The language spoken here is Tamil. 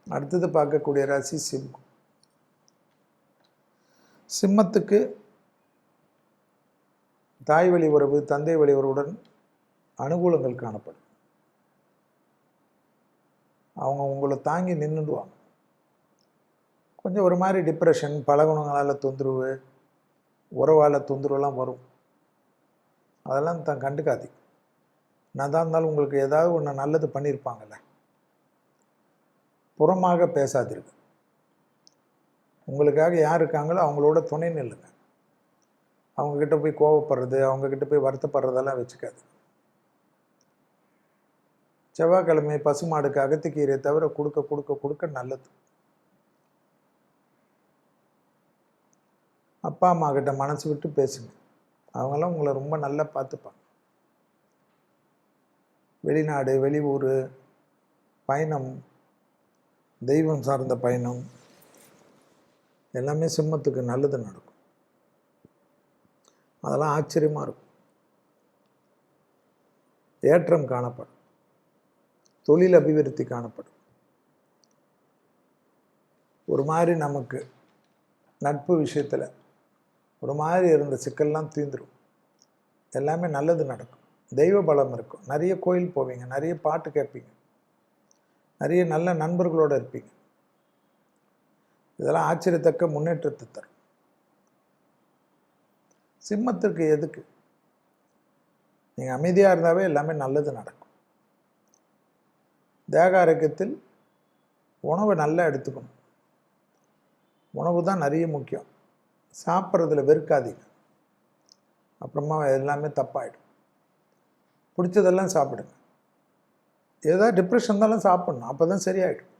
அடுத்தது பார்க்கக்கூடிய ராசி சிம்மம். சிம்மத்துக்கு தாய் வழி உறவு, தந்தை வழி உறவுடன் அனுகூலங்கள் காணப்படும். அவங்க உங்களை தாங்கி நின்றுடுவாங்க. கொஞ்சம் ஒரு மாதிரி டிப்ரெஷன், பழகுணங்களால் தொந்தரவு, உறவால் தொந்தரவுலாம் வரும். அதெல்லாம் கண்டுக்காதீங்க. நான் தான் இருந்தாலும் உங்களுக்கு ஏதாவது ஒன்று நல்லது பண்ணியிருப்பாங்கல்ல, புறமாக பேசாதீர்கள். உங்களுக்காக யார் இருக்காங்களோ அவங்களோட துணை நில்லுங்க. அவங்கக்கிட்ட போய் கோவப்படுறது, அவங்கக்கிட்ட போய் வருத்தப்படுறதெல்லாம் வச்சுக்காது. செவ்வாய்க்கிழமை பசுமாடுக்கு அகத்திக்கீரை தவிர கொடுக்க கொடுக்க கொடுக்க நல்லது. அப்பா அம்மா கிட்ட மனசு விட்டு பேசுங்க. அவங்களாம் உங்களை ரொம்ப நல்லா பார்த்துப்பாங்க. வெளிநாடு, வெளியூர் பயணம், தெய்வம் சார்ந்த பயணம் எல்லாமே சிம்மத்துக்கு நல்லது நடக்கும். அதெல்லாம் ஆச்சரியமாக இருக்கும். ஏற்றம் காணப்படும். தொழில் அபிவிருத்தி காணப்படும். ஒரு மாதிரி நமக்கு நட்பு விஷயத்தில் ஒரு மாதிரி இருந்த சிக்கல்லாம் தீர்ந்துடும். எல்லாமே நல்லது நடக்கும். தெய்வ பலம் இருக்கும். நிறைய கோயில் போவீங்க, நிறைய பாட்டு கேட்பீங்க, நிறைய நல்ல நண்பர்களோடு இருப்பீங்க. இதெல்லாம் ஆச்சரியத்தக்க முன்னேற்றத்தை தரும். சிம்மத்திற்கு எதுக்கு? நீங்கள் அமைதியாக இருந்தாவே எல்லாமே நல்லது நடக்கும். தேக ஆரோக்கியத்தில் உணவை நல்லா எடுத்துக்கணும். உணவு தான் நிறைய முக்கியம். சாப்பிட்றதுல வெறுக்காதீங்க, அப்புறமா எல்லாமே தப்பாயிடும். பிடிச்சதெல்லாம் சாப்பிடுங்க. ஏதாவது டிப்ரெஷன் இருந்தாலும் சாப்பிட்ணும், அப்போ தான் சரியாயிடும்.